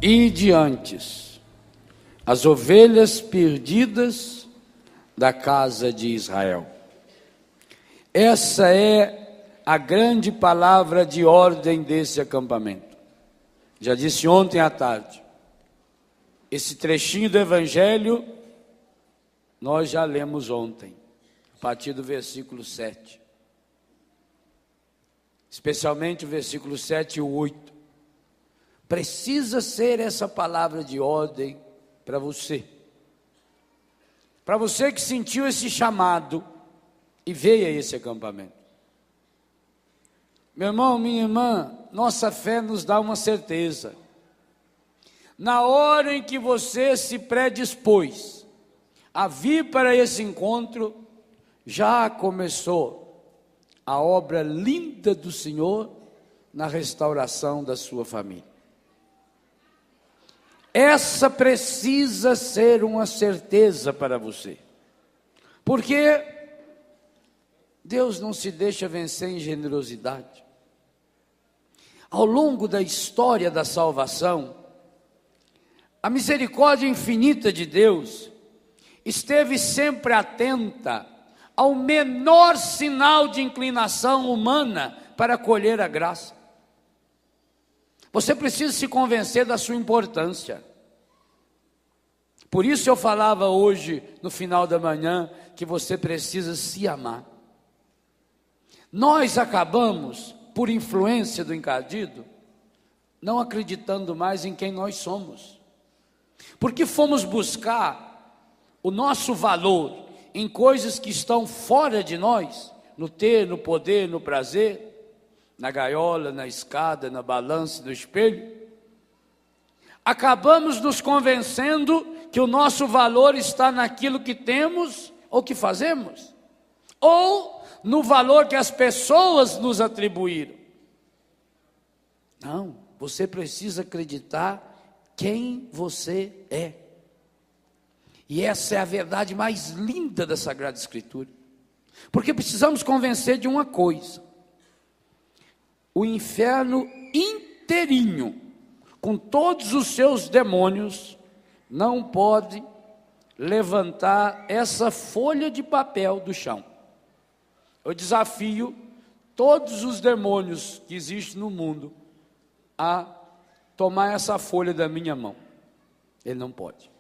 Ide antes, as ovelhas perdidas da casa de Israel. Essa é a grande palavra de ordem desse acampamento. Já disse ontem à tarde, esse trechinho do Evangelho nós já lemos ontem, a partir do versículo 7. Especialmente o versículo 7 e o 8. Precisa ser essa palavra de ordem para você. Para você que sentiu esse chamado e veio a esse acampamento. Meu irmão, minha irmã, nossa fé nos dá uma certeza. Na hora em que você se predispôs a vir para esse encontro, já começou a obra linda do Senhor na restauração da sua família. Essa precisa ser uma certeza para você, porque Deus não se deixa vencer em generosidade. Ao longo da história da salvação, a misericórdia infinita de Deus esteve sempre atenta ao menor sinal de inclinação humana para colher a graça. Você precisa se convencer da sua importância. Por isso eu falava hoje, no final da manhã, que você precisa se amar. Nós acabamos, por influência do encardido, não acreditando mais em quem nós somos. Porque fomos buscar o nosso valor em coisas que estão fora de nós, no ter, no poder, no prazer, na gaiola, na escada, na balança, no espelho. Acabamos nos convencendo que o nosso valor está naquilo que temos ou que fazemos, ou no valor que as pessoas nos atribuíram. Não, você precisa acreditar quem você é. E essa é a verdade mais linda da Sagrada Escritura. Porque precisamos convencer de uma coisa: o inferno inteirinho, com todos os seus demônios, não pode levantar essa folha de papel do chão. Eu desafio todos os demônios que existem no mundo a tomar essa folha da minha mão. Ele não pode.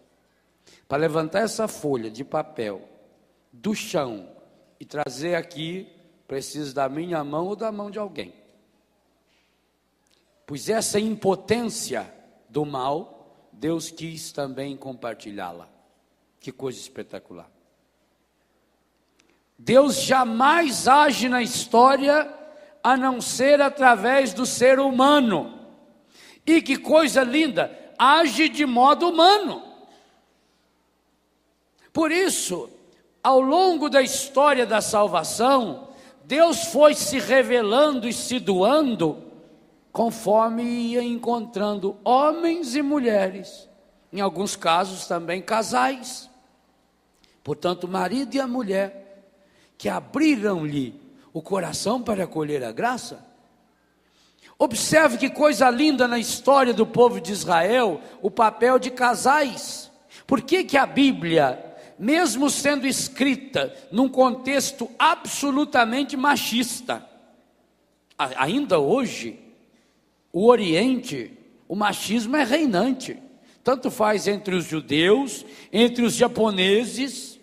Para levantar essa folha de papel do chão e trazer aqui, precisa da minha mão ou da mão de alguém. Pois essa impotência do mal, Deus quis também compartilhá-la. Que coisa espetacular. Deus jamais age na história a não ser através do ser humano. E que coisa linda, age de modo humano. Por isso, ao longo da história da salvação, Deus foi se revelando e se doando conforme ia encontrando homens e mulheres, em alguns casos também casais. Portanto, o marido e a mulher que abriram-lhe o coração para acolher a graça. Observe que coisa linda na história do povo de Israel, o papel de casais. Por que a Bíblia, mesmo sendo escrita num contexto absolutamente machista, ainda hoje, o Oriente, o machismo é reinante. Tanto faz entre os judeus, entre os japoneses,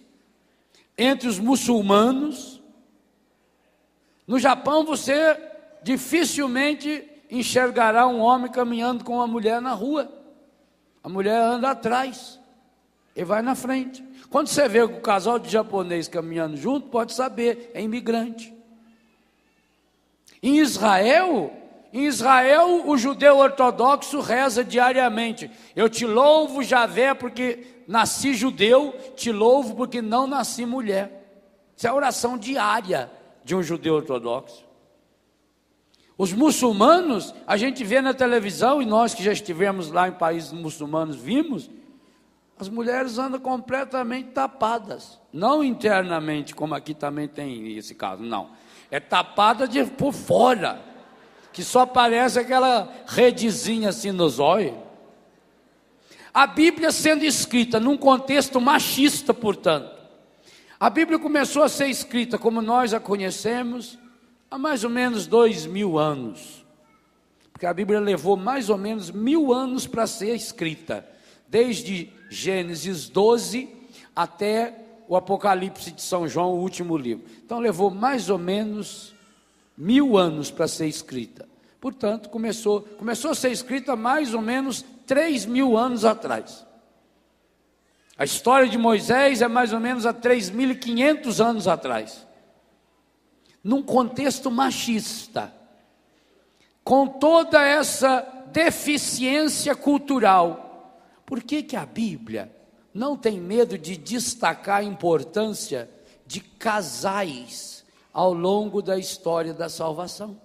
entre os muçulmanos. No Japão você dificilmente enxergará um homem caminhando com uma mulher na rua. A mulher anda atrás e vai na frente. Quando você vê o casal de japonês caminhando junto, pode saber, é imigrante. Em Israel, o judeu ortodoxo reza diariamente: eu te louvo, Javé, porque nasci judeu, te louvo porque não nasci mulher. Isso é a oração diária de um judeu ortodoxo. Os muçulmanos, a gente vê na televisão, e nós que já estivemos lá em países muçulmanos vimos, as mulheres andam completamente tapadas, não internamente, como aqui também tem esse caso, não, é tapada por fora, que só parece aquela redezinha assim nos olhos. A Bíblia sendo escrita num contexto machista, portanto. A Bíblia começou a ser escrita como nós a conhecemos há mais ou menos 2000 anos. Porque a Bíblia levou mais ou menos 1000 anos para ser escrita. Desde Gênesis 12 até o Apocalipse de São João, o último livro. Então levou mais ou menos 1000 anos para ser escrita. Portanto, começou a ser escrita mais ou menos 3000 anos atrás. A história de Moisés é mais ou menos há 3500 anos atrás. Num contexto machista, com toda essa deficiência cultural. Por que a Bíblia não tem medo de destacar a importância de casais ao longo da história da salvação?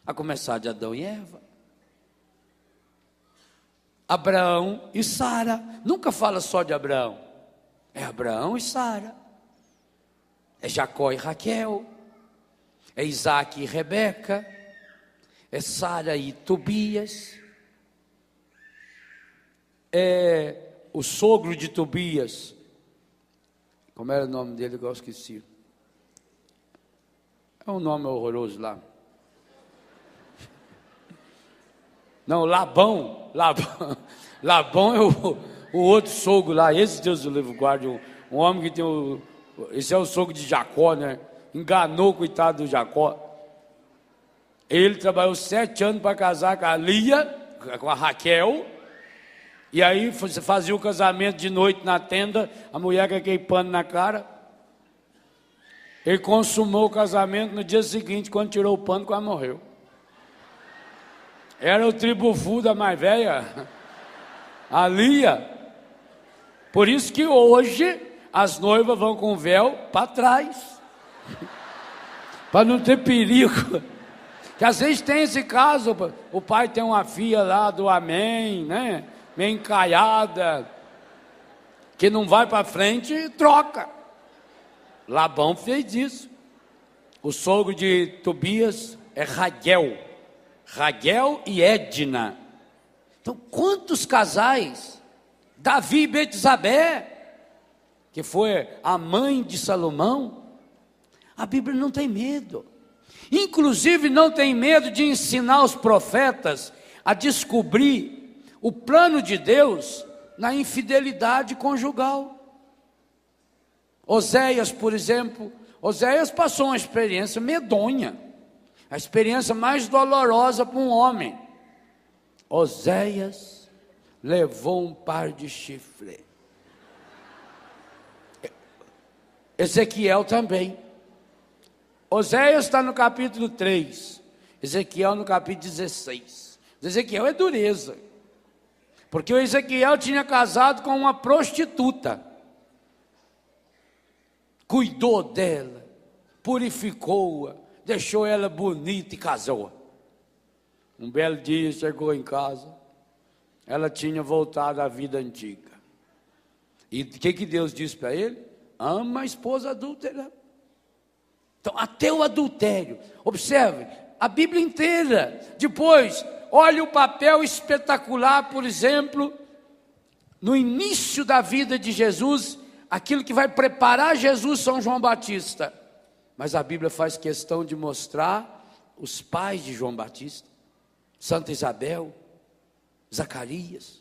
A começar de Adão e Eva. Abraão e Sara. Nunca fala só de Abraão. É Abraão e Sara. É Jacó e Raquel. É Isaac e Rebeca. É Sara e Tobias. É o sogro de Tobias. Como era o nome dele que eu esqueci? É um nome horroroso lá. Não, Labão é o outro sogro lá. Esse Deus do livro guarde, um homem que tem esse é o sogro de Jacó, né? Enganou o coitado do Jacó. Ele trabalhou 7 anos para casar com a Lia, com a Raquel. E aí você fazia o casamento de noite na tenda, a mulher com aquele pano na cara. Ele consumou o casamento no dia seguinte, quando tirou o pano, quase morreu. Era o tribufu da mais velha, a Lia. Por isso que hoje as noivas vão com o véu para trás, para não ter perigo. Que às vezes tem esse caso, o pai tem uma filha lá do amém, né? Meio encaiada, que não vai para frente e troca. Labão fez isso. O sogro de Tobias é Raguel e Edna. Então, quantos casais? Davi e Betsabé, que foi a mãe de Salomão. A Bíblia não tem medo. Inclusive não tem medo de ensinar os profetas a descobrir o plano de Deus na infidelidade conjugal. Oséias, por exemplo, Oséias passou uma experiência medonha, a experiência mais dolorosa para um homem. Oséias levou um par de chifre. Ezequiel também. Oséias está no capítulo 3, Ezequiel no capítulo 16. Ezequiel é dureza, porque o Ezequiel tinha casado com uma prostituta, cuidou dela, purificou-a, deixou ela bonita e casou. Um belo dia chegou em casa, ela tinha voltado à vida antiga. E o que Deus disse para ele? Ama a esposa adúltera. Então, até o adultério, observe, a Bíblia inteira. Depois, olha o papel espetacular, por exemplo, no início da vida de Jesus, aquilo que vai preparar Jesus, São João Batista. Mas a Bíblia faz questão de mostrar os pais de João Batista, Santa Isabel, Zacarias.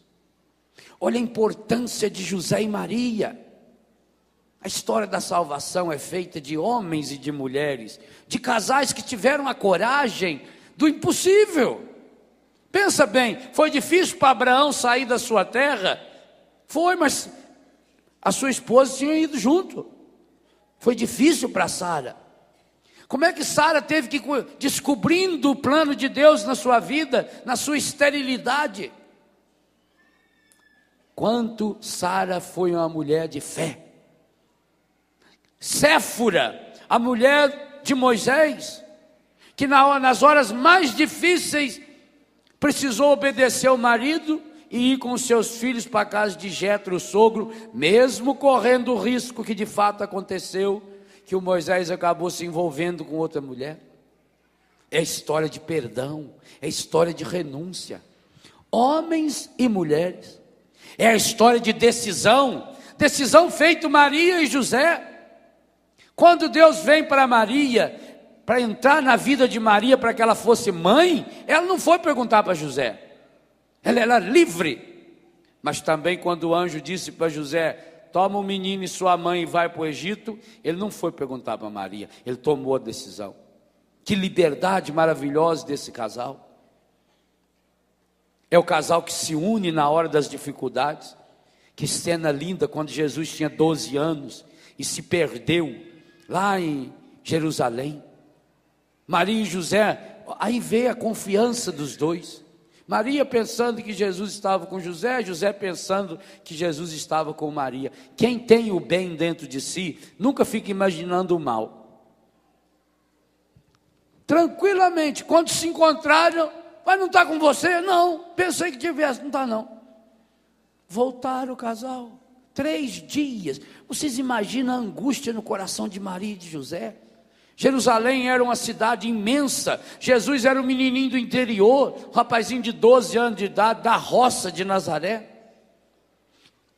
Olha a importância de José e Maria. A história da salvação é feita de homens e de mulheres, de casais que tiveram a coragem do impossível. Pensa bem, foi difícil para Abraão sair da sua terra? Foi, mas a sua esposa tinha ido junto. Foi difícil para Sara. Como é que Sara teve que ir descobrindo o plano de Deus na sua vida, na sua esterilidade? Quanto Sara foi uma mulher de fé. Séfora, a mulher de Moisés, que nas horas mais difíceis precisou obedecer ao marido e ir com seus filhos para a casa de Jetro, o sogro, mesmo correndo o risco que de fato aconteceu, que o Moisés acabou se envolvendo com outra mulher. É história de perdão, é história de renúncia. Homens e mulheres É a história de decisão, decisão feita Maria e José. Quando Deus vem para Maria, para entrar na vida de Maria, para que ela fosse mãe, ela não foi perguntar para José, ela era livre. Mas também quando o anjo disse para José, toma o menino e sua mãe e vai para o Egito, ele não foi perguntar para Maria, ele tomou a decisão. Que liberdade maravilhosa desse casal. É o casal que se une na hora das dificuldades. Que cena linda quando Jesus tinha 12 anos e se perdeu lá em Jerusalém. Maria e José, aí veio a confiança dos dois. Maria pensando que Jesus estava com José, José pensando que Jesus estava com Maria. Quem tem o bem dentro de si, nunca fica imaginando o mal. Tranquilamente, quando se encontraram, mas não está com você? Não, pensei que tivesse, não está não. Voltaram o casal, 3 dias. Vocês imaginam a angústia no coração de Maria e de José? Jerusalém era uma cidade imensa. Jesus era um menininho do interior, um rapazinho de 12 anos de idade, da roça de Nazaré.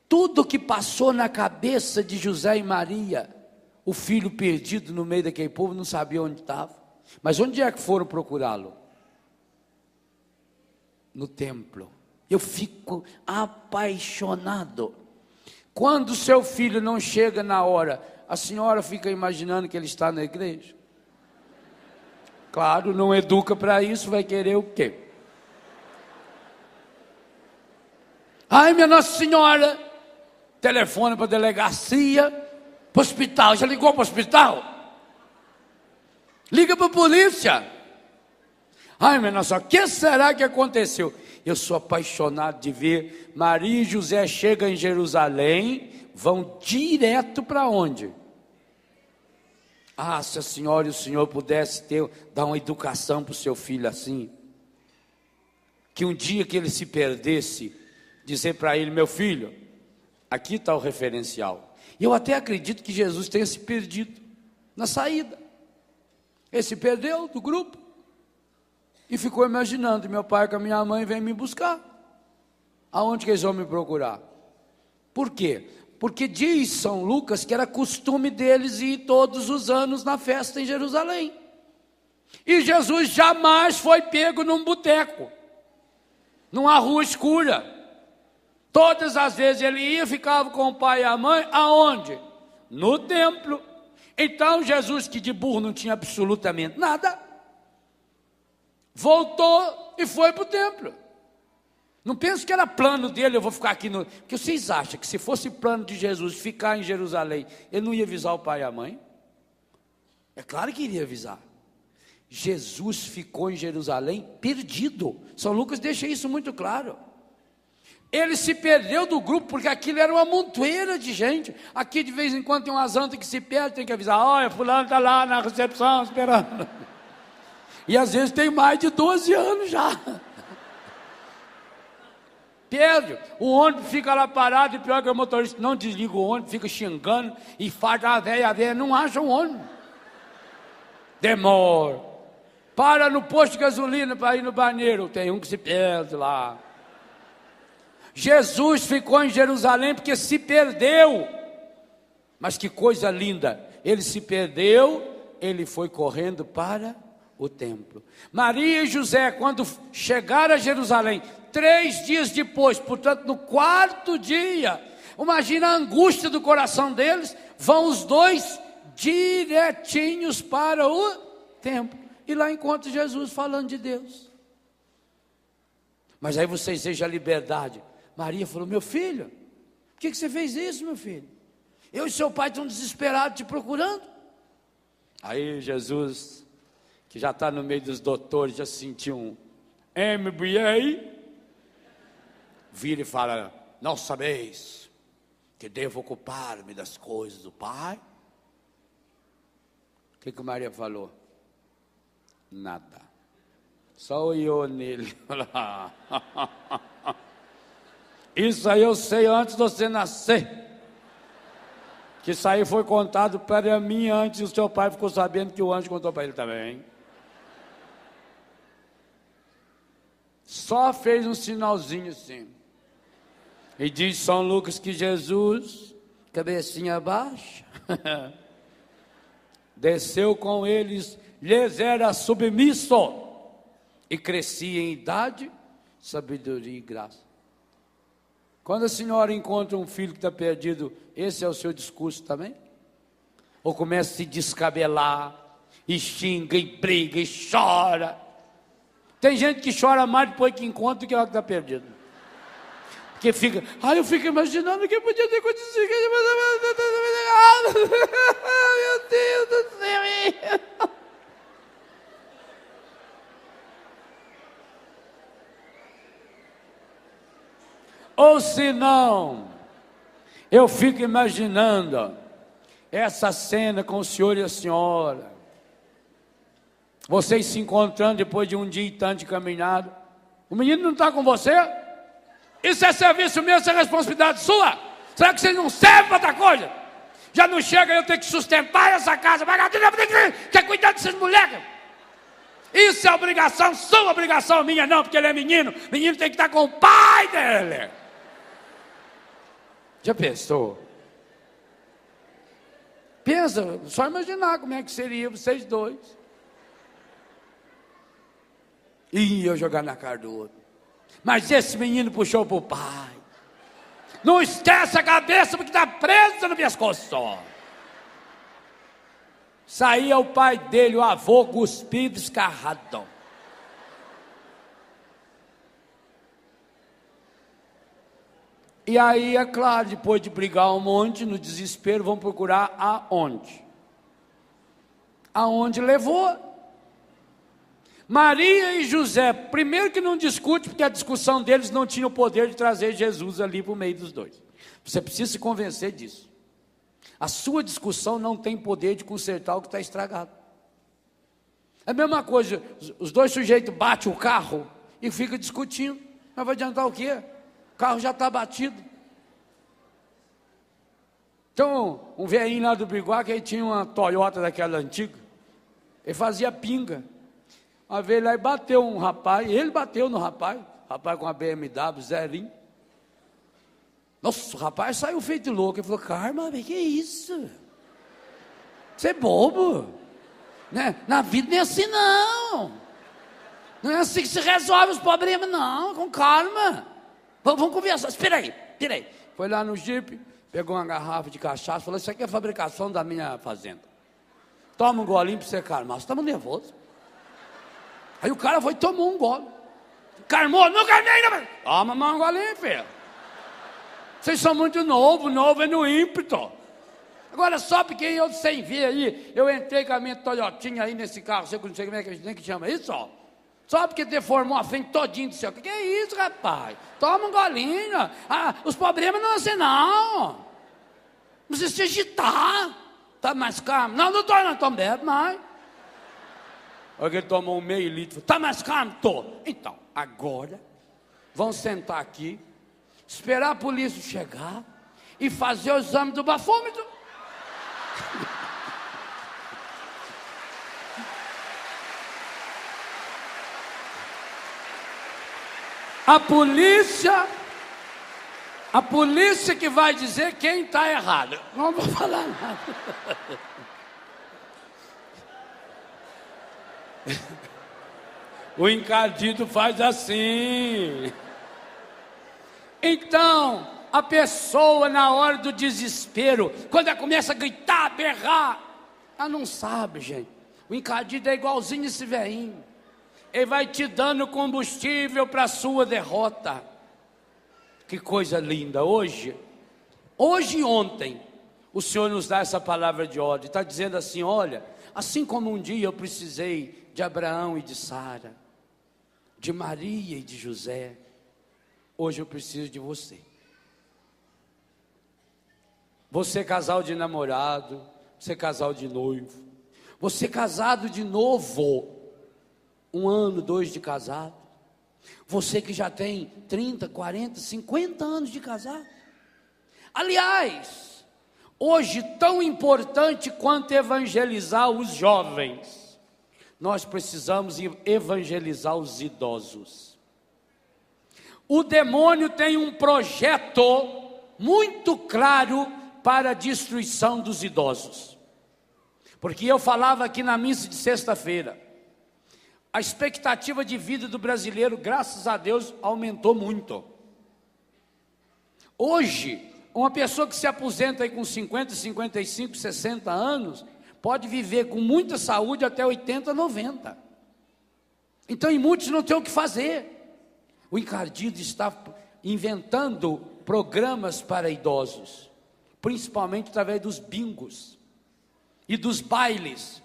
Tudo que passou na cabeça de José e Maria, o filho perdido no meio daquele povo, não sabia onde estava. Mas onde é que foram procurá-lo? No templo. Eu fico apaixonado. Quando o seu filho não chega na hora, a senhora fica imaginando que ele está na igreja? Claro, não educa para isso, vai querer o quê? Ai, minha Nossa Senhora, telefone para a delegacia, para o hospital. Já ligou para o hospital? Liga para a polícia. Ai, minha Nossa, o que será que aconteceu? Eu sou apaixonado de ver Maria e José chegam em Jerusalém, vão direto para onde? Ah, se a senhora e o senhor pudessem dar uma educação para o seu filho assim, que um dia que ele se perdesse, dizer para ele, meu filho, aqui está o referencial. Eu até acredito que Jesus tenha se perdido na saída. Ele se perdeu do grupo e ficou imaginando, meu pai com a minha mãe vem me buscar. Aonde que eles vão me procurar? Por quê? Porque diz São Lucas que era costume deles ir todos os anos na festa em Jerusalém. E Jesus jamais foi pego num boteco, numa rua escura. Todas as vezes ele ia, ficava com o pai e a mãe, aonde? No templo. Então Jesus, que de burro não tinha absolutamente nada, voltou e foi para o templo. Não penso que era plano dele, eu vou ficar aqui no... Porque vocês acham que se fosse plano de Jesus ficar em Jerusalém, ele não ia avisar o pai e a mãe? É claro que iria avisar. Jesus ficou em Jerusalém perdido. São Lucas deixa isso muito claro. Ele se perdeu do grupo, porque aquilo era uma montoeira de gente. Aqui de vez em quando tem umas antas que se perdem, tem que avisar, olha, fulano está lá na recepção esperando. E às vezes tem mais de 12 anos já. Perde, o ônibus fica lá parado, e pior que o motorista não desliga o ônibus, fica xingando, e faz a velha não acha o ônibus. Demora. Para no posto de gasolina para ir no banheiro, tem um que se perde lá. Jesus ficou em Jerusalém porque se perdeu. Mas que coisa linda, ele se perdeu, ele foi correndo para o templo. Maria e José, quando chegaram a Jerusalém, 3 dias depois, portanto no 4º dia, imagina a angústia do coração deles, vão os dois direitinhos para o templo, e lá encontra Jesus falando de Deus. Mas aí vocês vejam a liberdade. Maria falou, meu filho, por que você fez isso, meu filho? Eu e seu pai estão desesperados te procurando. Aí Jesus, que já está no meio dos doutores, já sentiu um MBA, vira e fala, não sabeis que devo ocupar-me das coisas do Pai? O que Maria falou? Nada. Só olhou nele. Isso aí eu sei antes de você nascer. Que isso aí foi contado para mim antes, e o seu pai ficou sabendo que o anjo contou para ele também. Só fez um sinalzinho assim. E diz São Lucas que Jesus, cabecinha baixa, desceu com eles, lhes era submisso, e crescia em idade, sabedoria e graça. Quando a senhora encontra um filho que está perdido, esse é o seu discurso também? Ou começa a se descabelar, e xinga, e briga, e chora? Tem gente que chora mais depois que encontra do que ela que está perdido. Porque fica, eu fico imaginando o que podia ter acontecido. Meu Deus do céu. Ou se não, eu fico imaginando essa cena com o senhor e a senhora, vocês se encontrando depois de um dia e tanto de caminhada. O menino não está com você? Isso é serviço meu, isso é responsabilidade sua? Será que vocês não servem para outra coisa? Já não chega eu ter que sustentar essa casa, quer cuidar desses moleques? Isso é obrigação sua, obrigação minha não, porque ele é menino. Menino tem que estar com o pai dele. Já pensou? Pensa, só imaginar como é que seria vocês dois. E eu jogar na cara do outro. Mas esse menino puxou para o pai. Não esquece a cabeça porque está preso no pescoço. Saía o pai dele, o avô, cuspido, escarrado. E aí, é claro, depois de brigar um monte, no desespero, vão procurar aonde? Aonde levou. Maria e José, primeiro que não discute, porque a discussão deles não tinha o poder de trazer Jesus ali para o meio dos dois. Você precisa se convencer disso. A sua discussão não tem poder de consertar o que está estragado. É a mesma coisa, os dois sujeitos batem o carro e ficam discutindo. Mas vai adiantar o quê? O carro já está batido. Então, um velhinho lá do Biguá, que ele tinha uma Toyota daquela antiga, ele fazia pinga. Uma vez lá e bateu um rapaz, ele bateu no rapaz com a BMW zerinho. Nossa, o rapaz saiu feito louco. Ele falou, Carma, que é isso? Você é bobo, né? Na vida não é assim não. Não é assim que se resolve os problemas não, com calma. Vamos conversar, espera aí. Foi lá no Jeep, pegou uma garrafa de cachaça, falou, isso aqui é fabricação da minha fazenda. Toma um golinho para você calmar, você está nervoso. Aí o cara foi e tomou um gole. Carmou, não carmei ainda. Toma um golinho, filho. Vocês são muito novo é no ímpeto. Agora só porque eu sem ver aí, eu entrei com a minha Toyotinha aí nesse carro, não sei como é que a gente tem que chama isso, ó. Só porque deformou a frente todinho do céu. Que é isso, rapaz? Toma um golinho. Os problemas não é assim, não. Não precisa se agitar. Tá mais calmo. Não tô, não, tô bebe mais. Olha que ele tomou um meio litro. Tá mais calmo? Tô. Então, agora, vamos sentar aqui, esperar a polícia chegar e fazer o exame do bafômetro. A polícia que vai dizer quem está errado. Não vou falar nada. O encardido faz assim. Então, a pessoa na hora do desespero, quando ela começa a gritar, a berrar, ela não sabe, gente. O encardido é igualzinho esse velhinho. Ele vai te dando combustível para a sua derrota. Que coisa linda. Hoje e ontem, o Senhor nos dá essa palavra de ordem. Está dizendo assim, olha, assim como um dia eu precisei de Abraão e de Sara, de Maria e de José, hoje eu preciso de você. Você casal de namorado, você casal de noivo, você casado de novo, 1 ano, 2 de casado, você que já tem 30, 40, 50 anos de casado. Aliás, hoje tão importante quanto evangelizar os jovens, nós precisamos evangelizar os idosos. O demônio tem um projeto muito claro para a destruição dos idosos. Porque eu falava aqui na missa de sexta-feira, a expectativa de vida do brasileiro, graças a Deus, aumentou muito. Hoje, uma pessoa que se aposenta aí com 50, 55, 60 anos, pode viver com muita saúde até 80, 90. Então, e muitos não têm o que fazer. O encardido está inventando programas para idosos, principalmente através dos bingos e dos bailes.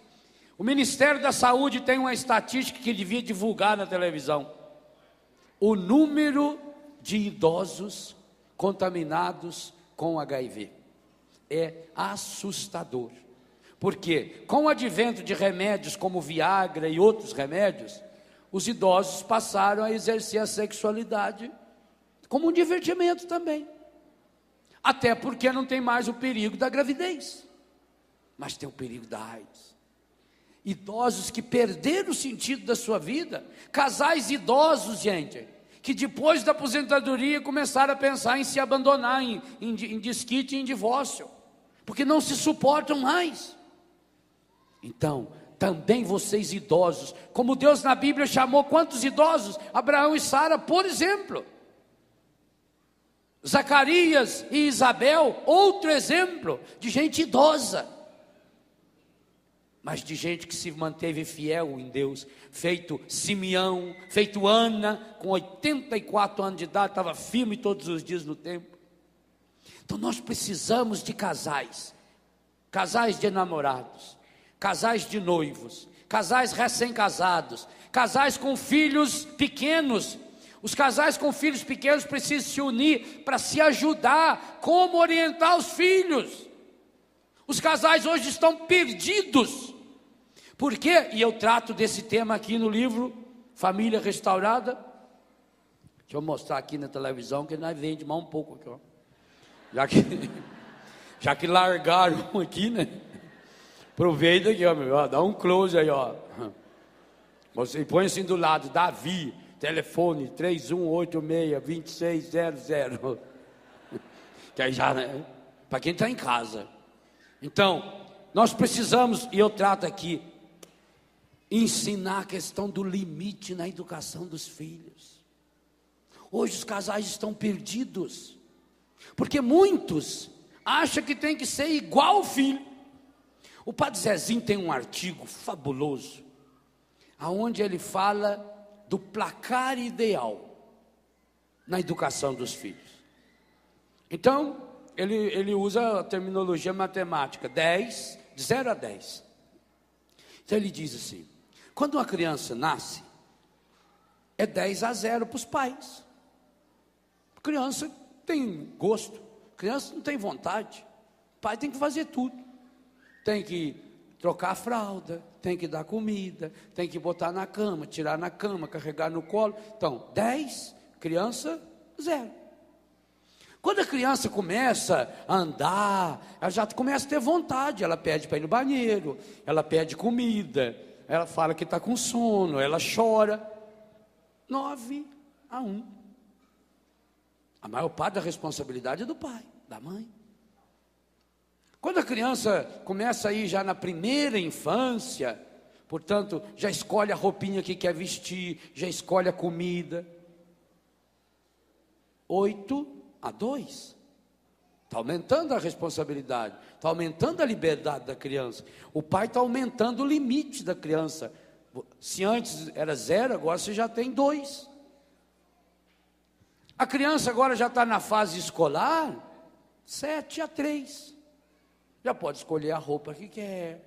O Ministério da Saúde tem uma estatística que devia divulgar na televisão. O número de idosos contaminados com HIV é assustador. Porque com o advento de remédios como Viagra e outros remédios, os idosos passaram a exercer a sexualidade como um divertimento também. Até porque não tem mais o perigo da gravidez, mas tem o perigo da AIDS. Idosos que perderam o sentido da sua vida, casais idosos, gente, que depois da aposentadoria começaram a pensar em se abandonar, em desquite, em divórcio, porque não se suportam mais. Então, também vocês idosos, como Deus na Bíblia chamou quantos idosos? Abraão e Sara, por exemplo. Zacarias e Isabel, outro exemplo de gente idosa, mas de gente que se manteve fiel em Deus, feito Simeão, feito Ana, com 84 anos de idade, estava firme todos os dias no templo. Então nós precisamos de casais de namorados, casais de noivos, casais recém-casados, casais com filhos pequenos. Os casais com filhos pequenos precisam se unir para se ajudar, como orientar os filhos. Os casais hoje estão perdidos. Por quê? E eu trato desse tema aqui no livro Família Restaurada. Deixa eu mostrar aqui na televisão, que nós vende mais um pouco aqui, ó. Já que largaram aqui, né? Aproveita aqui, ó, dá um close aí, ó. Você põe assim do lado, Davi, telefone 3186-2600. Que aí já, né? Para quem está em casa. Então, nós precisamos, e eu trato aqui, ensinar a questão do limite na educação dos filhos. Hoje os casais estão perdidos, porque muitos acham que tem que ser igual ao filho. O Padre Zezinho tem um artigo fabuloso, aonde ele fala do placar ideal na educação dos filhos. Então, ele usa a terminologia matemática, 10, de 0 a 10. Então ele diz assim, quando uma criança nasce, é 10-0 para os pais. A criança tem gosto, a criança não tem vontade, o pai tem que fazer tudo. Tem que trocar a fralda, tem que dar comida, tem que botar na cama, tirar na cama, carregar no colo. Então, 10, criança, 0. Quando a criança começa a andar, ela já começa a ter vontade, ela pede para ir no banheiro, ela pede comida, ela fala que está com sono, ela chora. 9-1. A maior parte da responsabilidade é do pai, da mãe. Quando a criança começa a ir já na primeira infância, portanto, já escolhe a roupinha que quer vestir, já escolhe a comida. 8-2. Está aumentando a responsabilidade, está aumentando a liberdade da criança. O pai está aumentando o limite da criança. Se antes era 0, agora você já tem 2. A criança agora já está na fase escolar, 7-3. Já pode escolher a roupa que quer,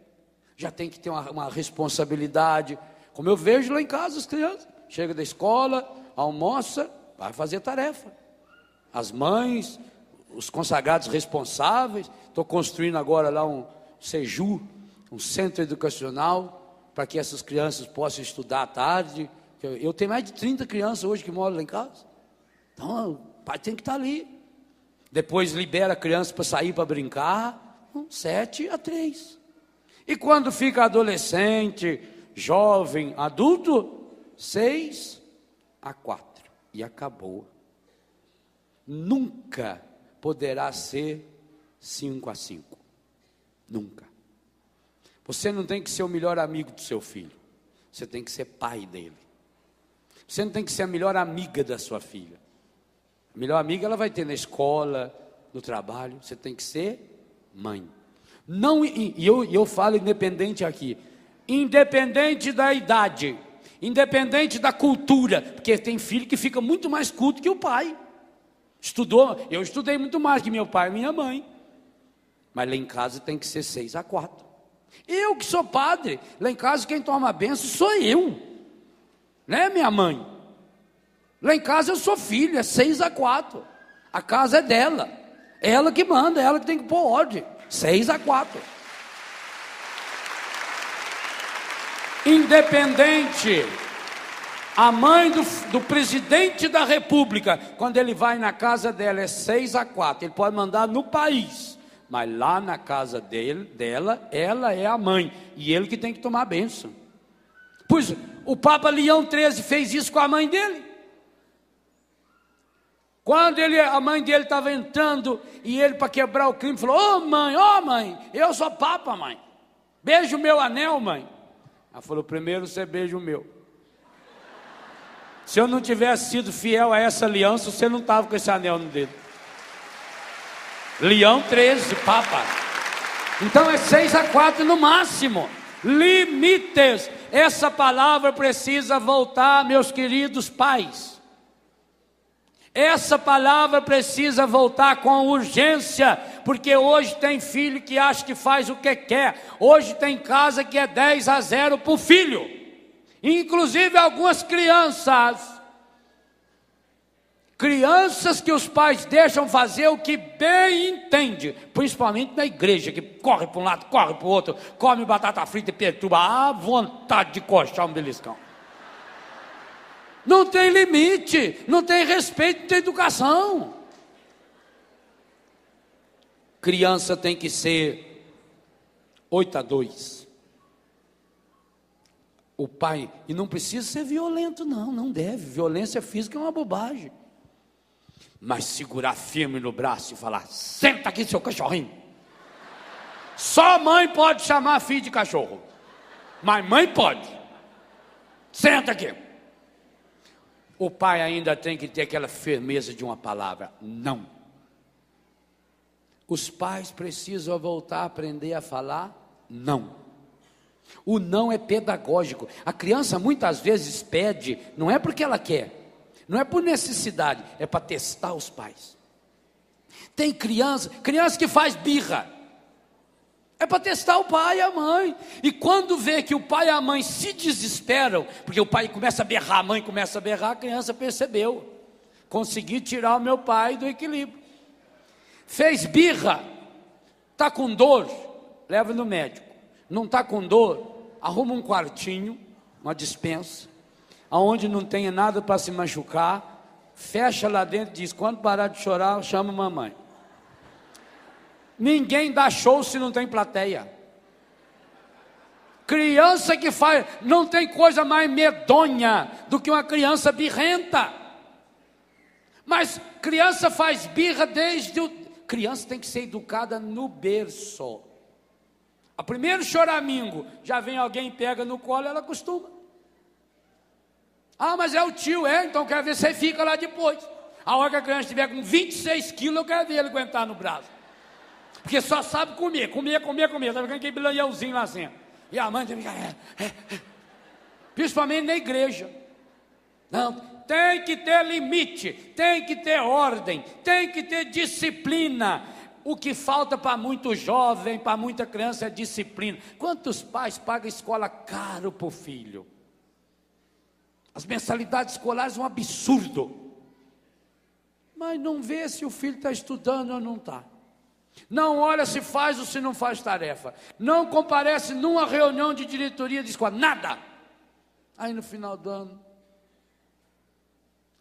já tem que ter uma responsabilidade. Como eu vejo lá em casa as crianças, chega da escola, almoça, vai fazer tarefa. As mães, os consagrados responsáveis, estou construindo agora lá um SEJU, um centro educacional, para que essas crianças possam estudar à tarde. Eu tenho mais de 30 crianças hoje que moram lá em casa, então o pai tem que estar ali. Depois libera a criança para sair para brincar, 7-3. E quando fica adolescente, jovem, adulto, 6-4. E acabou. nunca poderá ser 5-5. Nunca. Você não tem que ser o melhor amigo do seu filho. Você tem que ser pai dele. Você não tem que ser a melhor amiga da sua filha. A melhor amiga ela vai ter na escola, no trabalho. Você tem que ser mãe. Não, eu falo independente aqui. Independente da idade. Independente da cultura. Porque tem filho que fica muito mais culto que o pai. Eu estudei muito mais que meu pai e minha mãe. Mas lá em casa tem que ser 6-4. Eu que sou padre, lá em casa quem toma a benção sou eu. Né, minha mãe? Lá em casa eu sou filho, é 6-4. A casa é dela. É ela que manda, é ela que tem que pôr ordem. 6-4. Independente. A mãe do presidente da república, quando ele vai na casa dela, é 6-4. Ele pode mandar no país. Mas lá na casa dela, ela é a mãe. E ele que tem que tomar a bênção. Pois o Papa Leão XIII fez isso com a mãe dele. Quando a mãe dele estava entrando, e ele, para quebrar o crime, falou: ô mãe, eu sou Papa, mãe. Beija o meu anel, mãe. Ela falou: primeiro você beija o meu. Se eu não tivesse sido fiel a essa aliança, você não estava com esse anel no dedo. Leão XIII, Papa. Então é 6-4 no máximo. Limites. Essa palavra precisa voltar, meus queridos pais. Essa palavra precisa voltar com urgência, porque hoje tem filho que acha que faz o que quer. Hoje tem casa que é 10-0 para o filho. Inclusive algumas crianças que os pais deixam fazer o que bem entende, principalmente na igreja, que corre para um lado, corre para o outro, come batata frita e perturba, à vontade de coxar um beliscão. Não tem limite, não tem respeito, não tem educação. Criança tem que ser 8-2. O pai, e não precisa ser violento não deve, violência física é uma bobagem. Mas segurar firme no braço e falar: senta aqui, seu cachorrinho. Só mãe pode chamar filho de cachorro, mas mãe pode. Senta aqui. O pai ainda tem que ter aquela firmeza de uma palavra: não. Os pais precisam voltar a aprender a falar não. O não é pedagógico. A criança muitas vezes pede, não é porque ela quer, não é por necessidade, é para testar os pais. Tem criança que faz birra, é para testar o pai e a mãe. E quando vê que o pai e a mãe se desesperam, porque o pai começa a berrar, a mãe começa a berrar, a criança percebeu: consegui tirar o meu pai do equilíbrio. Fez birra, está com dor, leva no médico. Não está com dor, arruma um quartinho, uma despensa, aonde não tenha nada para se machucar, fecha lá dentro e diz: quando parar de chorar, chama a mamãe. Ninguém dá show se não tem plateia. Criança que faz, não tem coisa mais medonha do que uma criança birrenta. Mas criança faz birra criança tem que ser educada no berço. A primeiro choramingo, já vem alguém, pega no colo, ela acostuma. Ah, mas é o tio, então quero ver se você fica lá depois. A hora que a criança estiver com 26 quilos, eu quero ver ele aguentar no braço. Porque só sabe comer. Tá ficando aquele leãozinho lá assim. E a mãe fica... Principalmente na igreja. Não, tem que ter limite, tem que ter ordem, tem que ter disciplina. O que falta para muito jovem, para muita criança é disciplina. Quantos pais pagam escola caro para o filho? As mensalidades escolares são um absurdo. Mas não vê se o filho está estudando ou não está. Não olha se faz ou se não faz tarefa. Não comparece numa reunião de diretoria de escola. Nada. Aí no final do ano,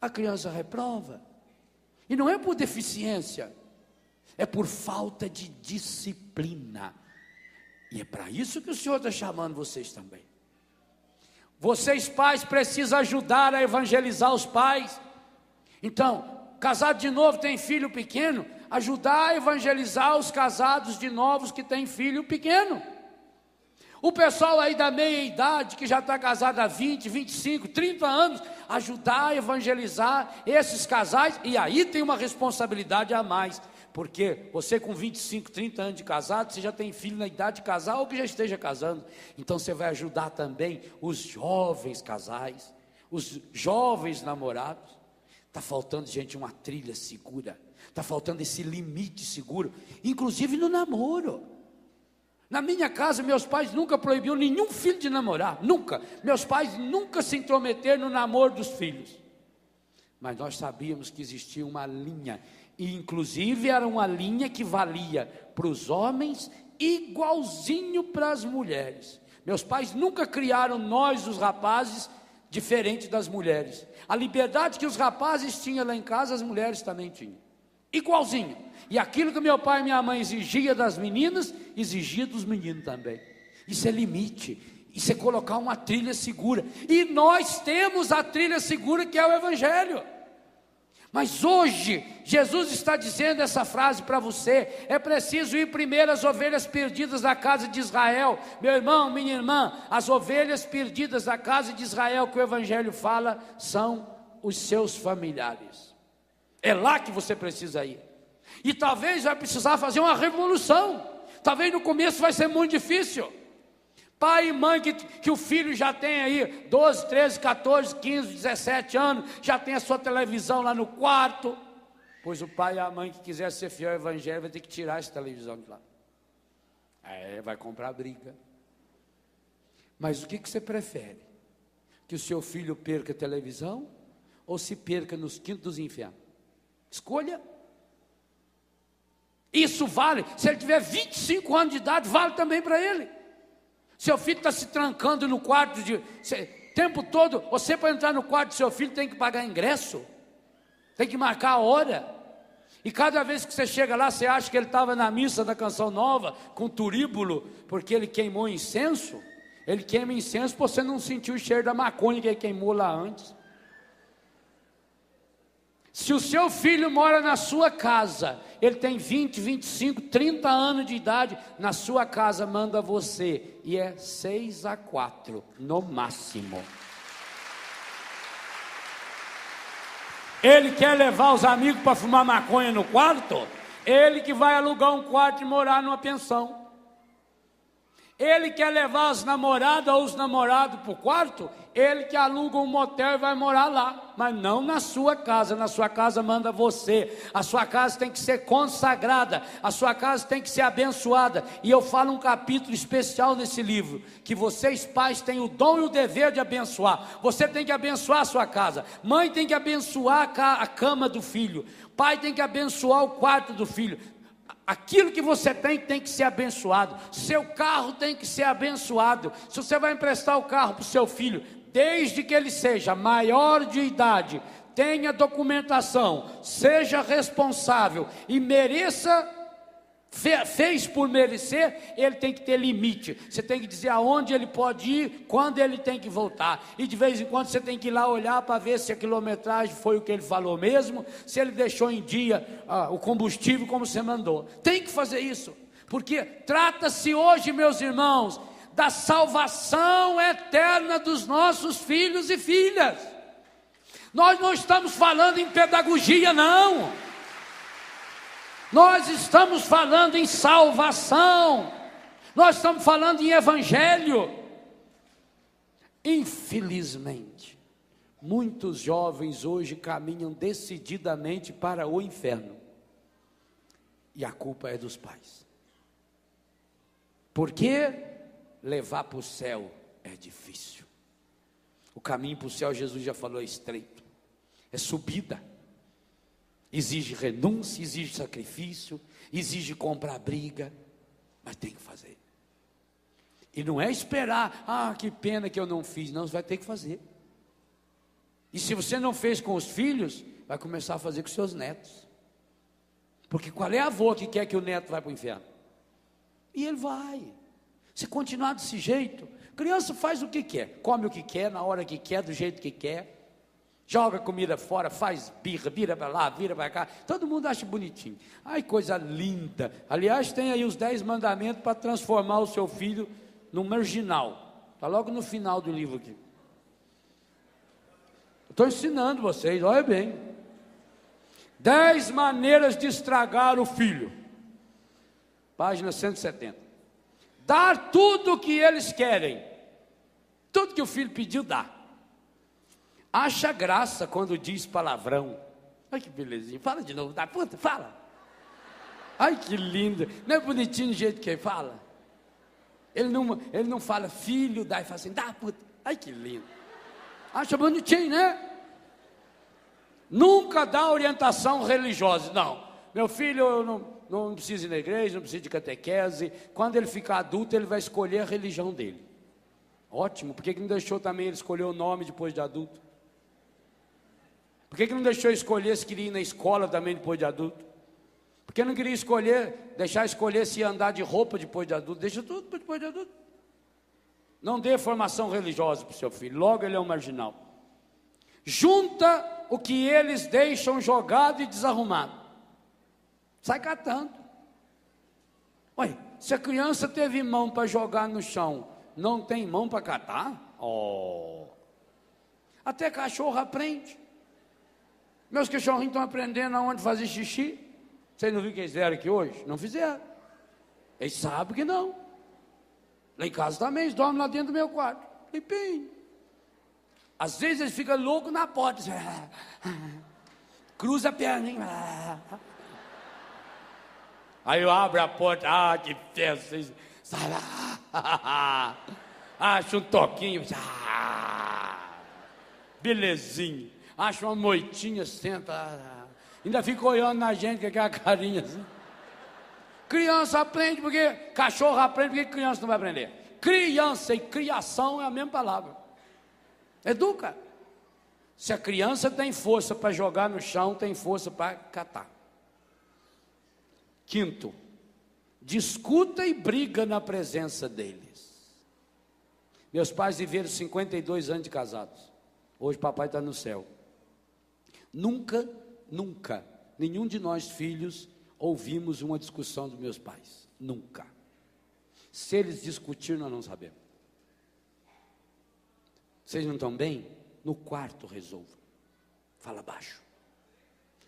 a criança reprova. E não é por deficiência. É por falta de disciplina. E é para isso que o Senhor está chamando vocês também. Vocês pais precisam ajudar a evangelizar os pais. Então, casado de novo, tem filho pequeno, ajudar a evangelizar os casados de novos que têm filho pequeno. O pessoal aí da meia idade, que já está casado há 20, 25, 30 anos, ajudar a evangelizar esses casais, e aí tem uma responsabilidade a mais, porque você com 25, 30 anos de casado, você já tem filho na idade de casar ou que já esteja casando, então você vai ajudar também os jovens casais, os jovens namorados. Está faltando, gente, uma trilha segura, está faltando esse limite seguro, inclusive no namoro. Na minha casa, meus pais nunca proibiram nenhum filho de namorar, nunca. Meus pais nunca se intrometeram no namoro dos filhos. Mas nós sabíamos que existia uma linha, e inclusive era uma linha que valia para os homens igualzinho para as mulheres. Meus pais nunca criaram nós, os rapazes, diferente das mulheres. A liberdade que os rapazes tinham lá em casa, as mulheres também tinham. Igualzinho. E aquilo que meu pai e minha mãe exigia das meninas, exigia dos meninos também. Isso é limite, isso é colocar uma trilha segura, e nós temos a trilha segura que é o Evangelho. Mas hoje, Jesus está dizendo essa frase para você: é preciso ir primeiro às ovelhas perdidas da casa de Israel. Meu irmão, minha irmã, as ovelhas perdidas da casa de Israel que o Evangelho fala, são os seus familiares. É lá que você precisa ir. E talvez vai precisar fazer uma revolução. Talvez no começo vai ser muito difícil. Pai e mãe que o filho já tem aí 12, 13, 14, 15, 17 anos, já tem a sua televisão lá no quarto. Pois o pai e a mãe que quiser ser fiel ao Evangelho vai ter que tirar essa televisão de lá. Vai comprar briga. Mas o que você prefere? Que o seu filho perca a televisão ou se perca nos quintos dos infernos? Escolha. Isso vale, se ele tiver 25 anos de idade, vale também para ele. Seu filho está se trancando no quarto, o tempo todo, você para entrar no quarto do seu filho tem que pagar ingresso, tem que marcar a hora, e cada vez que você chega lá, você acha que ele estava na missa da Canção Nova, com turíbulo, porque ele queimou incenso. Ele queima incenso porque você não sentiu o cheiro da maconha que ele queimou lá antes. Se o seu filho mora na sua casa, ele tem 20, 25, 30 anos de idade, na sua casa manda você, e é 6-4 no máximo. Ele quer levar os amigos para fumar maconha no quarto? Ele que vai alugar um quarto e morar numa pensão. Ele quer levar as namoradas ou os namorados para o quarto? Ele que aluga um motel e vai morar lá, mas não na sua casa. Na sua casa manda você. A sua casa tem que ser consagrada, a sua casa tem que ser abençoada. E eu falo um capítulo especial nesse livro, que vocês pais têm o dom e o dever de abençoar. Você tem que abençoar a sua casa, mãe tem que abençoar a cama do filho, pai tem que abençoar o quarto do filho. Aquilo que você tem que ser abençoado. Seu carro tem que ser abençoado. Se você vai emprestar o carro para o seu filho, desde que ele seja maior de idade, tenha documentação, seja responsável e mereça, fez por merecer, ele tem que ter limite. Você tem que dizer aonde ele pode ir, quando ele tem que voltar, e de vez em quando você tem que ir lá olhar para ver se a quilometragem foi o que ele falou mesmo, se ele deixou em dia o combustível como você mandou. Tem que fazer isso, porque trata-se hoje, meus irmãos, da salvação eterna dos nossos filhos e filhas. Nós não estamos falando em pedagogia, não. Nós estamos falando em salvação, nós estamos falando em Evangelho. Infelizmente, muitos jovens hoje caminham decididamente para o inferno, e a culpa é dos pais, porque levar para o céu é difícil. O caminho para o céu, Jesus já falou, é estreito, é subida. Exige renúncia, exige sacrifício, exige comprar briga, mas tem que fazer. E não é esperar, que pena que eu não fiz. Não, você vai ter que fazer. E se você não fez com os filhos, vai começar a fazer com os seus netos. Porque qual é a avó que quer que o neto vá para o inferno? E ele vai. Se continuar desse jeito, criança faz o que quer, come o que quer, na hora que quer, do jeito que quer. Joga comida fora, faz birra, vira para lá, vira para cá. Todo mundo acha bonitinho. Ai, coisa linda. Aliás, tem aí os 10 mandamentos para transformar o seu filho num marginal. Está logo no final do livro aqui. Estou ensinando vocês, olha bem. 10 maneiras de estragar o filho. Página 170. Dar tudo o que eles querem. Tudo que o filho pediu, dá. Acha graça quando diz palavrão. Ai, que belezinha. Fala de novo, dá puta, fala. Ai, que lindo. Não é bonitinho do jeito que ele fala? Ele não fala filho, dá e fala assim, dá puta. Ai, que lindo. Acha bonitinho, né? Nunca dá orientação religiosa. Não, meu filho não precisa ir na igreja, não precisa de catequese. Quando ele ficar adulto, ele vai escolher a religião dele. Ótimo, por que não deixou também ele escolher o nome depois de adulto? Por que não deixou escolher se queria ir na escola também depois de adulto? Por que não queria deixar escolher se ia andar de roupa depois de adulto? Deixa tudo depois de adulto. Não dê formação religiosa para o seu filho, logo ele é um marginal. Junta o que eles deixam jogado e desarrumado. Sai catando. Ué, se a criança teve mão para jogar no chão, não tem mão para catar? Oh. Até cachorro aprende. Meus cachorrinhos estão aprendendo aonde fazer xixi. Vocês não viram que eles fizeram aqui hoje? Não fizeram. Eles sabem que não. Lá em casa também, eles dormem lá dentro do meu quarto. Limpinho. Às vezes eles ficam loucos na porta. Cruza a perna, hein? Aí eu abro a porta. Ah, que festa. Sai lá. Acha um toquinho. Belezinha. Acha uma moitinha, senta. Ainda fica olhando na gente com aquela carinha assim. Criança aprende porque... Cachorro aprende porque criança não vai aprender. Criança e criação é a mesma palavra. Educa. Se a criança tem força para jogar no chão, tem força para catar. Quinto, discuta e briga na presença deles. Meus pais viveram 52 anos de casados. Hoje papai está no céu. Nunca, nenhum de nós filhos ouvimos uma discussão dos meus pais. Nunca. Se eles discutiram, nós não sabemos. Vocês não estão bem? No quarto resolvam. Fala baixo.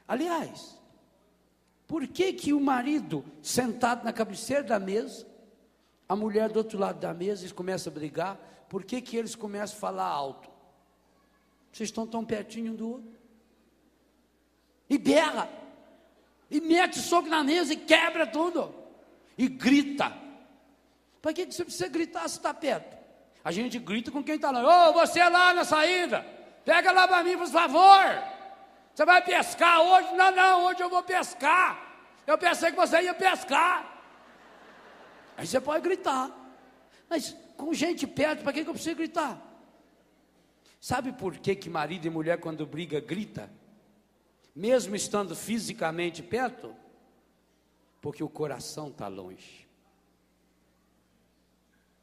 Aliás, por que o marido sentado na cabeceira da mesa, a mulher do outro lado da mesa, eles começam a brigar, por que eles começam a falar alto? Vocês estão tão pertinho um do outro. E berra. E mete soco na mesa e quebra tudo. E grita. Para que você precisa gritar se está perto? A gente grita com quem está lá. Ô, você lá na saída, pega lá para mim, por favor. Você vai pescar hoje? Não, hoje eu vou pescar. Eu pensei que você ia pescar. Aí você pode gritar. Mas com gente perto, para que eu preciso gritar? Sabe por que marido e mulher, quando briga, grita? Mesmo estando fisicamente perto? Porque o coração está longe.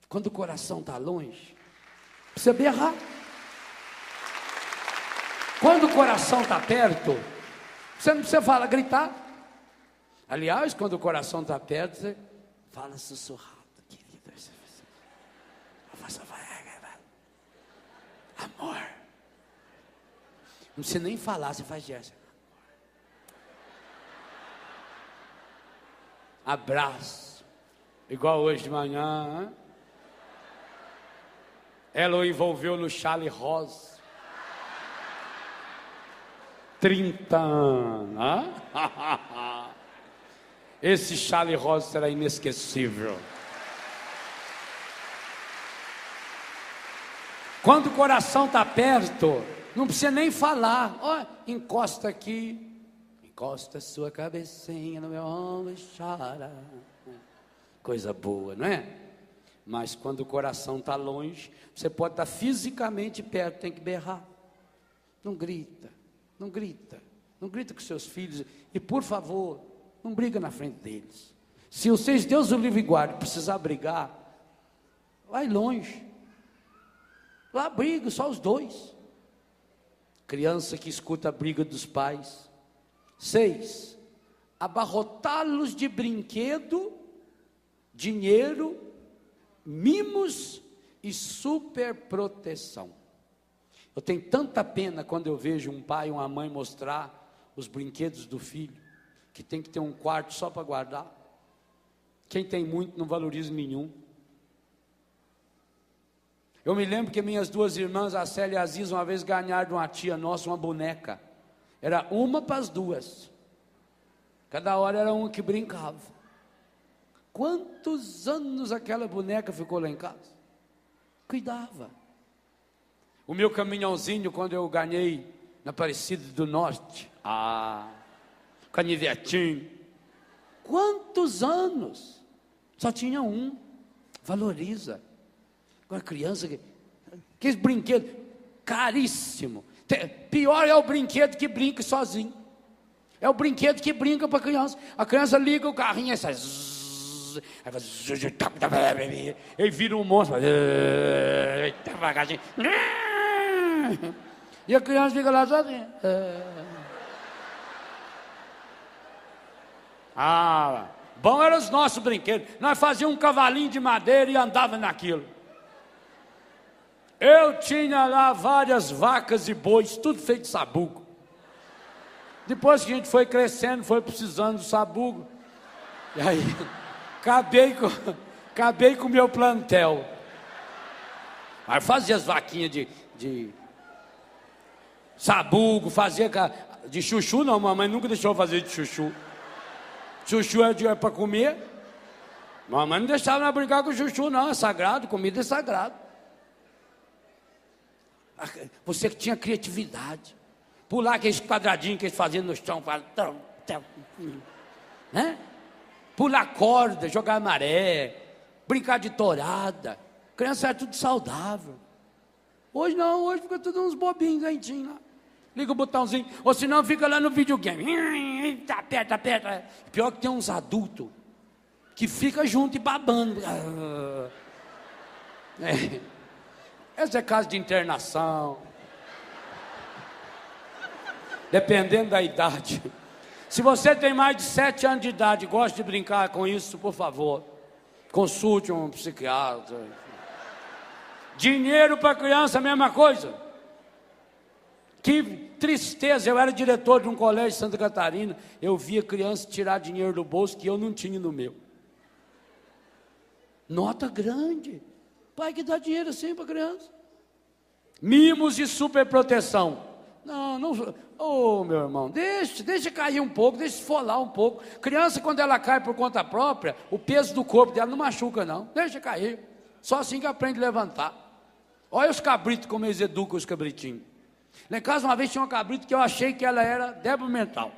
Quando o coração está longe, precisa berrar. Quando o coração está perto, você não precisa falar, gritar. Aliás, quando o coração está perto, você fala sussurrado, querido. Amor. Não precisa nem falar, você faz gesto. Abraço. Igual hoje de manhã. Ela o envolveu no chale rosa. 30 anos. Esse chale rosa será inesquecível. Quando o coração está perto, não precisa nem falar. Ó, encosta aqui. Encosta sua cabecinha no meu ombro e chora. Coisa boa, não é? Mas quando o coração está longe, você pode estar fisicamente perto, tem que berrar. Não grita, não grita. Não grita com seus filhos. E por favor, não briga na frente deles. Se vocês, Deus o livre e guarde, precisar brigar, vai longe. Lá briga, só os dois. Criança que escuta a briga dos pais. 6, abarrotá-los de brinquedo, dinheiro, mimos e superproteção. Eu tenho tanta pena quando eu vejo um pai ou uma mãe mostrar os brinquedos do filho, que tem que ter um quarto só para guardar. Quem tem muito não valoriza nenhum. Eu me lembro que minhas duas irmãs, a Célia e a Aziza, uma vez ganharam de uma tia nossa uma boneca. Era uma para as duas. Cada hora era uma que brincava. Quantos anos aquela boneca ficou lá em casa? Cuidava. O meu caminhãozinho, quando eu ganhei na Aparecida do Norte, canivetinho. Quantos anos? Só tinha um. Valoriza. Agora criança, que esse brinquedo caríssimo. Pior é o brinquedo que brinca sozinho. É o brinquedo que brinca para a criança. A criança liga o carrinho e sai. Ele vira um monstro. Devagarzinho. E a criança fica lá sozinha. Bom eram os nossos brinquedos. Nós fazíamos um cavalinho de madeira e andava naquilo. Eu tinha lá várias vacas e bois, tudo feito de sabugo. Depois que a gente foi crescendo, foi precisando do sabugo. E aí, acabei com o meu plantel. Aí fazia as vaquinhas de sabugo, fazia de chuchu, não, mamãe nunca deixou eu fazer de chuchu. Chuchu é para comer. Mamãe não deixava nós brincar com chuchu, não, é sagrado, comida é sagrado. Você que tinha criatividade. Pular aqueles quadradinhos que eles faziam no chão, né? Pular corda, jogar maré, brincar de tourada. Criança era tudo saudável. Hoje não, hoje fica tudo uns bobinhos aí, lá. Liga o botãozinho, ou senão fica lá no videogame. Aperta. Pior que tem uns adultos que fica junto e babando. Esse é caso de internação. Dependendo da idade. Se você tem mais de 7 anos de idade e gosta de brincar com isso, por favor, consulte um psiquiatra. Dinheiro para criança, a mesma coisa. Que tristeza, eu era diretor de um colégio em Santa Catarina, eu via criança tirar dinheiro do bolso que eu não tinha no meu. Nota grande. Pai que dá dinheiro assim para criança. Mimos e superproteção. Não, meu irmão, deixa cair um pouco, deixa esfolar um pouco. Criança, quando ela cai por conta própria, o peso do corpo dela não machuca, não. Deixa cair. Só assim que aprende a levantar. Olha os cabritos, como eles educam os cabritinhos. Lá em casa, uma vez tinha uma cabrita que eu achei que ela era débil mental.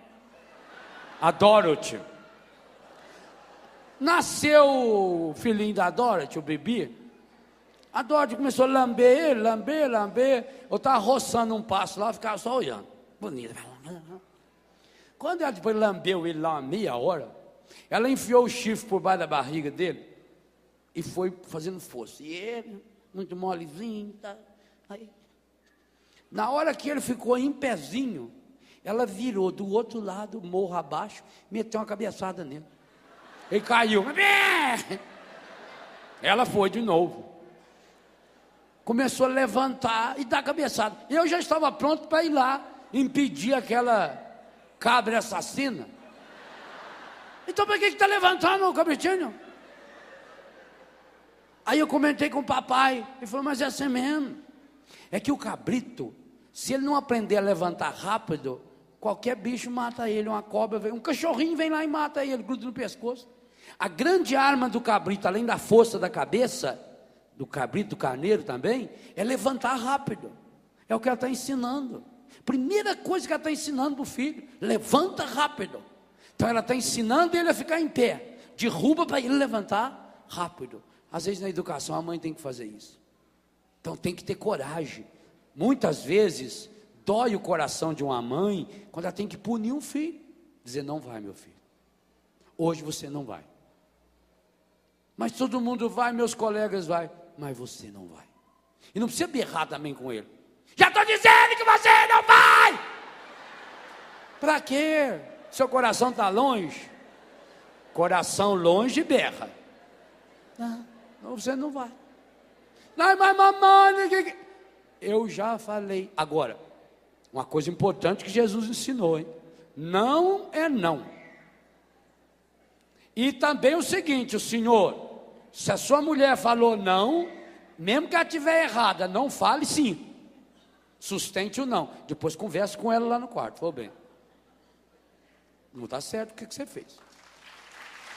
A Dorothy. Nasceu o filhinho da Dorothy, o bebê. A Dorothy começou a lamber ele. Eu estava roçando um passo lá, ficava só olhando. Bonita. Quando ela depois lambeu ele lá uma meia hora, ela enfiou o chifre por baixo da barriga dele e foi fazendo força. E ele, muito molezinho, tá? Aí, na hora que ele ficou em pezinho, ela virou do outro lado, morro abaixo, meteu uma cabeçada nele. Ele caiu. Ela foi de novo. Começou a levantar e dar cabeçada. Eu já estava pronto para ir lá impedir aquela cabra assassina. Então por que está levantando o cabritinho? Aí eu comentei com o papai. Ele falou, mas é assim mesmo. É que o cabrito, se ele não aprender a levantar rápido, qualquer bicho mata ele. Uma cobra, um cachorrinho vem lá e mata ele, gruda no pescoço. A grande arma do cabrito, além da força da cabeça, do cabrito, do carneiro também, é levantar rápido. É o que ela está ensinando. Primeira coisa que ela está ensinando para o filho, levanta rápido. Então ela está ensinando ele a ficar em pé, derruba para ele levantar rápido. Às vezes na educação a mãe tem que fazer isso. Então tem que ter coragem. Muitas vezes dói o coração de uma mãe quando ela tem que punir um filho. Dizer, não vai, meu filho. Hoje você não vai. Mas todo mundo vai, meus colegas vai. Mas você não vai. E não precisa berrar também com ele. Já estou dizendo que você não vai! Para quê? Seu coração está longe? Coração longe berra. Não, você não vai. Não, mas mamãe... Eu já falei. Agora, uma coisa importante que Jesus ensinou, hein? Não é não. E também o seguinte, o Senhor, se a sua mulher falou não, mesmo que ela estiver errada, não fale sim. Sustente o não. Depois converse com ela lá no quarto. Falou bem. Não está certo o que você fez.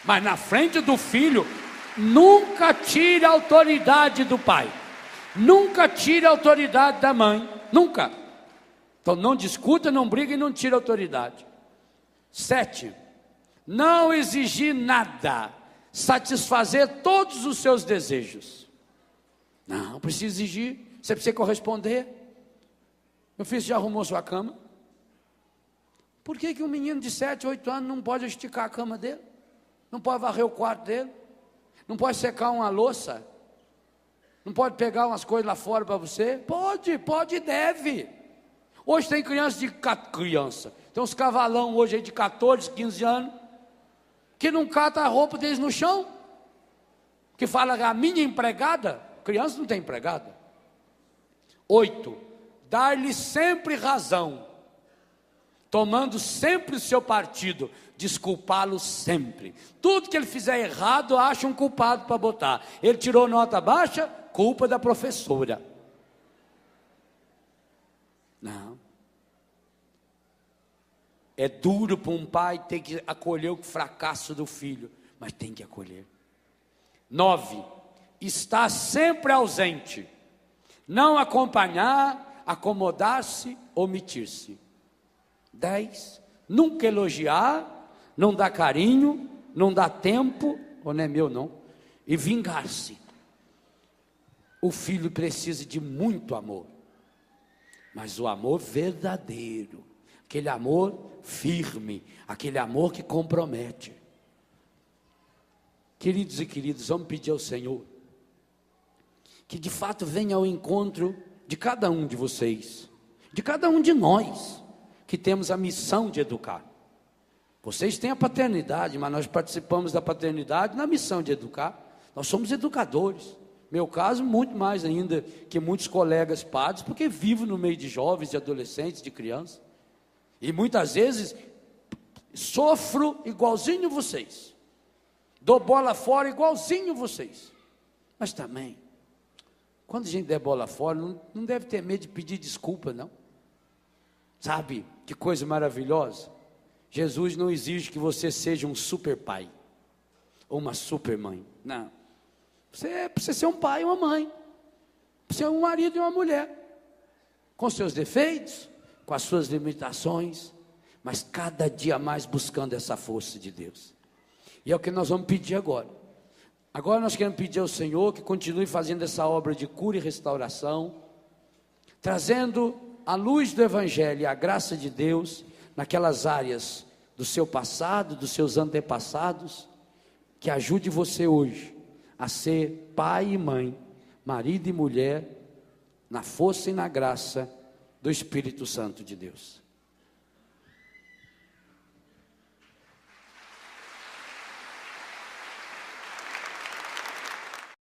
Mas na frente do filho, nunca tire a autoridade do pai. Nunca tire a autoridade da mãe. Nunca. Então não discuta, não briga e não tire a autoridade. 7. Não exigir nada. Satisfazer todos os seus desejos. Não precisa exigir. Você precisa corresponder. Meu filho já arrumou sua cama? Por que um menino de 7, 8 anos não pode esticar a cama dele? Não pode varrer o quarto dele? Não pode secar uma louça? Não pode pegar umas coisas lá fora para você? Pode e deve. Hoje tem tem uns cavalão hoje aí de 14, 15 anos, que não cata a roupa deles no chão, que fala a minha empregada. Criança não tem empregada. 8. Dar-lhe sempre razão, tomando sempre o seu partido, desculpá-lo sempre. Tudo que ele fizer errado, acha um culpado para botar. Ele tirou nota baixa, culpa da professora. Não. É duro para um pai ter que acolher o fracasso do filho, mas tem que acolher. 9. Está sempre ausente. Não acompanhar, acomodar-se, omitir-se. 10. Nunca elogiar, não dar carinho, não dar tempo, ou não é meu não, e vingar-se. O filho precisa de muito amor, mas o amor verdadeiro, aquele amor firme, aquele amor que compromete. Queridos e queridas, vamos pedir ao Senhor que de fato venha ao encontro de cada um de vocês, de cada um de nós, que temos a missão de educar. Vocês têm a paternidade, mas nós participamos da paternidade na missão de educar. Nós somos educadores. Meu caso, muito mais ainda que muitos colegas padres, porque vivo no meio de jovens, de adolescentes, de crianças. E muitas vezes sofro igualzinho vocês. Dou bola fora igualzinho vocês. Mas também, quando a gente der bola fora, não deve ter medo de pedir desculpa, não. Sabe, que coisa maravilhosa. Jesus não exige que você seja um super pai, ou uma super mãe. Não. Você precisa ser um pai e uma mãe. Precisa ser um marido e uma mulher. Com seus defeitos, com as suas limitações, mas cada dia mais buscando essa força de Deus. E é o que nós vamos pedir agora. Agora nós queremos pedir ao Senhor que continue fazendo essa obra de cura e restauração, trazendo a luz do Evangelho e a graça de Deus naquelas áreas do seu passado, dos seus antepassados, que ajude você hoje a ser pai e mãe, marido e mulher, na força e na graça do Espírito Santo de Deus.